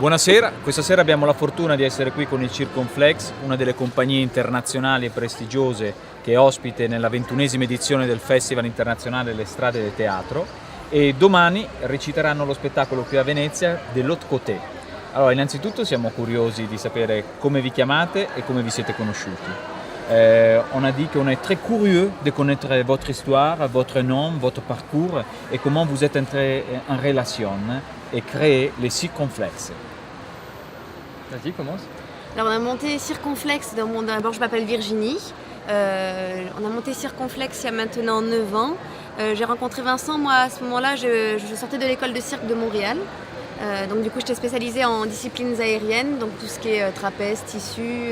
Buonasera, questa sera abbiamo la fortuna di essere qui con il Circonflex, una delle compagnie internazionali e prestigiose che è ospite nella 21esima edizione del Festival Internazionale Le Strade del Teatro, e domani reciteranno lo spettacolo qui a Venezia dell'Autre Côté. Allora, innanzitutto siamo curiosi di sapere come vi chiamate e come vi siete conosciuti. On a dit qu'on est très curieux de connaître votre histoire, votre nom, votre parcours et comment vous êtes entrés en relation et créé les Circonflex. Vas-y, commence. Alors on a monté Circonflex, d'abord je m'appelle Virginie, on a monté Circonflex il y a maintenant 9 ans. J'ai rencontré Vincent, moi à ce moment-là je sortais de l'école de cirque de Montréal. Donc du coup j'étais spécialisée en disciplines aériennes, donc tout ce qui est trapèze, tissu,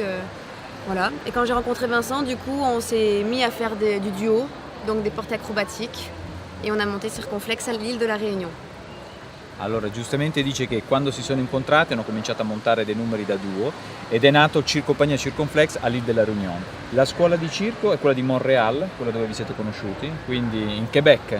voilà. Et quand j'ai rencontré Vincent, du coup on s'est mis à faire du duo, donc des portées acrobatiques, et on a monté Circonflex à l'île de la Réunion. Allora, giustamente dice che quando si sono incontrati hanno cominciato a montare dei numeri da duo ed è nato Compagnia Circonflex all'Île de la Réunion. La scuola di circo è quella di Montréal, quella dove vi siete conosciuti, quindi in Quebec.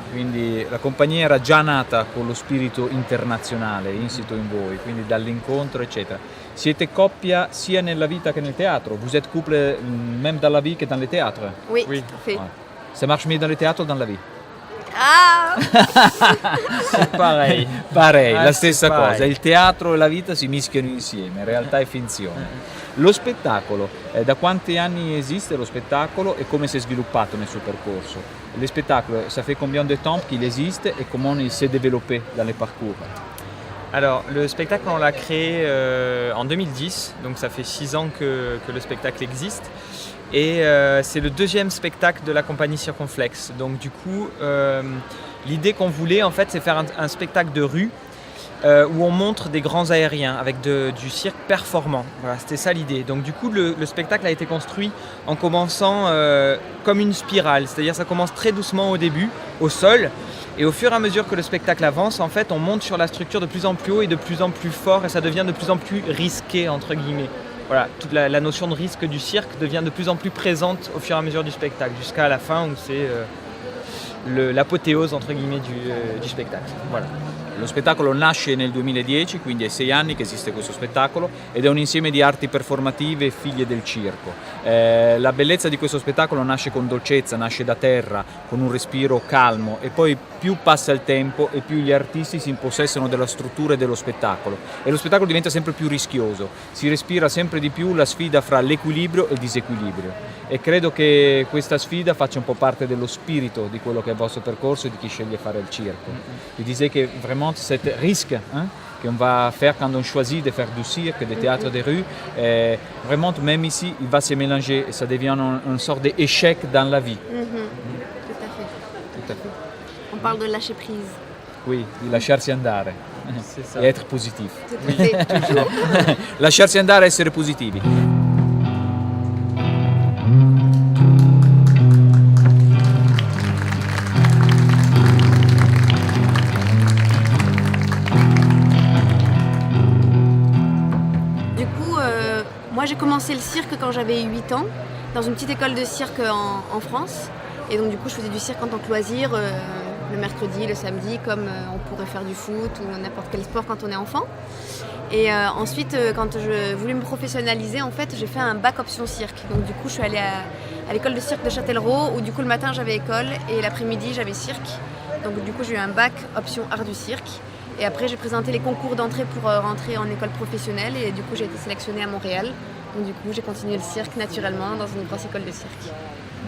Quindi la compagnia era già nata con lo spirito internazionale insito in voi, quindi dall'incontro eccetera. Siete coppia sia nella vita che nel teatro? Vous êtes couple même dans la vie que dans le théâtre? Oui, tout à fait. Ouais. Ça marche mieux dans le théâtre ou dans la vie? Ah Pareil. Pareil, la Sì, stessa pareil. cosa, il teatro e la vita si mischiano insieme, realtà e finzione. Lo spettacolo, da quanti anni esiste lo spettacolo e come si è sviluppato nel suo percorso? Le spectacles, ça fait combien de temps qu'il existe et comment il s'est développé dans les parcours? Alors, le spectacle, on l'a créé en 2010, donc ça fait 6 ans que le spectacle existe. Et c'est le deuxième spectacle de la compagnie Circonflex. Donc du coup, l'idée qu'on voulait, en fait, c'est faire un spectacle de rue où on montre des grands aériens avec du cirque performant. Voilà, c'était ça l'idée. Donc du coup, le spectacle a été construit en commençant comme une spirale. C'est-à-dire ça commence très doucement au début, au sol. Et au fur et à mesure que le spectacle avance, en fait, on monte sur la structure de plus en plus haut et de plus en plus fort. Et ça devient de plus en plus risqué, entre guillemets. Voilà, toute la notion de risque du cirque devient de plus en plus présente au fur et à mesure du spectacle, jusqu'à la fin où c'est l'apothéose, entre guillemets, du spectacle. Voilà. Lo spettacolo nasce nel 2010, quindi è 6 anni che esiste questo spettacolo ed è un insieme di arti performative figlie del circo. La bellezza di questo spettacolo nasce con dolcezza, nasce da terra, con un respiro calmo e poi più passa il tempo e più gli artisti si impossessano della struttura e dello spettacolo e lo spettacolo diventa sempre più rischioso, si respira sempre di più la sfida fra l'equilibrio e il disequilibrio e credo che questa sfida faccia un po' parte dello spirito di quello che è il vostro percorso e di chi sceglie fare il circo. Je disais que vraiment cet risque qu'on va faire quand on choisit de faire du cirque, des théâtres de rue, vraiment même ici il va se mélanger et ça devient une sorte d'échec dans la vie. Tout à fait. Tout à fait. On parle de lâcher prise. Oui, di lasciarsi andare C'est ça. e essere positivi. Tout à fait, toujours. Lasciarsi andare e essere positivi. Moi j'ai commencé le cirque quand j'avais 8 ans, dans une petite école de cirque en France. Et donc du coup je faisais du cirque en tant que loisir, le mercredi, le samedi, comme on pourrait faire du foot ou n'importe quel sport quand on est enfant. Et ensuite quand je voulais me professionnaliser, en fait j'ai fait un bac option cirque. Donc du coup je suis allée à l'école de cirque de Châtellerault où du coup le matin j'avais école et l'après-midi j'avais cirque. Donc du coup j'ai eu un bac option art du cirque. Et après j'ai présenté les concours d'entrée pour rentrer en école professionnelle et du coup j'ai été sélectionnée à Montréal. Donc du coup j'ai continué le cirque naturellement dans une grosse école de cirque.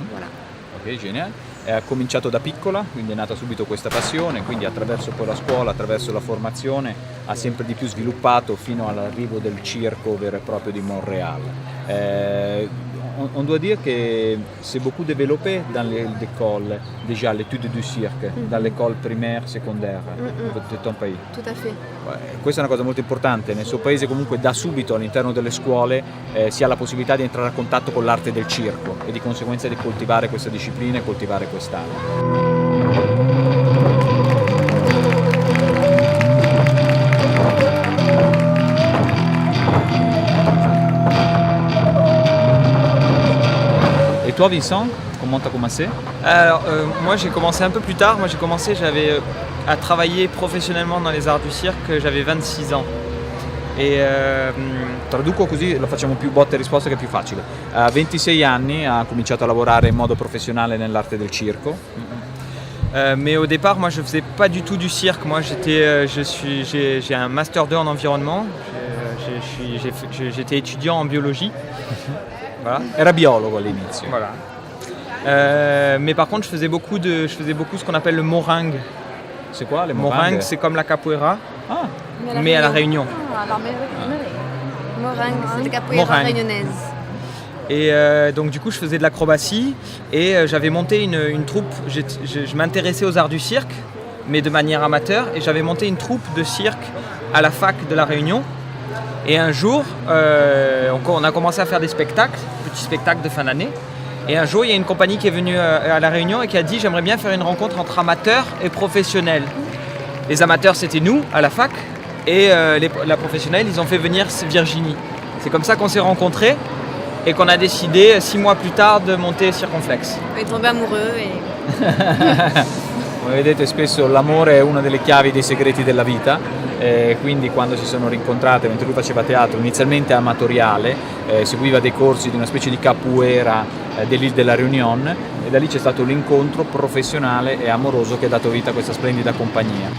Voilà. Ok, geniale. Ha cominciato da piccola, quindi è nata subito questa passione, quindi attraverso poi la scuola, attraverso la formazione ha sempre di più sviluppato fino all'arrivo del circo vero e proprio di Montréal. On doit dire que c'est beaucoup développé dans l'école, déjà l'étude du cirque, dans l'école primaire, secondaire de ton pays. Tout à fait. Questa è una cosa molto importante, nel suo paese comunque da subito all'interno delle scuole si ha la possibilità di entrare a contatto con l'arte del circo e di conseguenza di coltivare questa disciplina e coltivare quest'arte. Et toi Vincent, comment tu as commencé? Alors moi j'ai commencé un peu plus tard, j'avais à travailler professionnellement dans les arts du cirque, j'avais 26 ans. Et Traduco così lo facciamo più botta e risposta che è più facile. A 26 anni ha cominciato a lavorare in modo professionale nell'arte del circo. mais au départ, moi je faisais pas du tout du cirque. Moi j'ai un master 2 en environnement. J'étais étudiant en biologie. Voilà. Era biologo all'inizio. Voilà. Mais par contre, je faisais beaucoup ce qu'on appelle le moringue. C'est quoi le Moringue, c'est comme la capoeira, Ah, mais à la Réunion. Moringue, c'est la capoeira Moringue. réunionnaise. Et donc du coup, je faisais de l'acrobatie et j'avais monté une troupe. Je m'intéressais aux arts du cirque, mais de manière amateur. Et j'avais monté une troupe de cirque à la fac de la Réunion. Et un jour, on a commencé à faire des spectacles, petits spectacles de fin d'année. Et un jour, il y a une compagnie qui est venue à la Réunion et qui a dit: j'aimerais bien faire une rencontre entre amateurs et professionnels. Les amateurs, c'était nous à la fac, et la professionnelle, ils ont fait venir Virginie. C'est comme ça qu'on s'est rencontrés et qu'on a décidé 6 mois plus tard de monter Circonflex. On est tombé amoureux et come vedete spesso l'amore è una delle chiavi dei segreti della vita, quindi quando si sono rincontrate mentre lui faceva teatro inizialmente amatoriale, seguiva dei corsi di una specie di capoeira dell'Île de la Réunion e da lì c'è stato l'incontro professionale e amoroso che ha dato vita a questa splendida compagnia.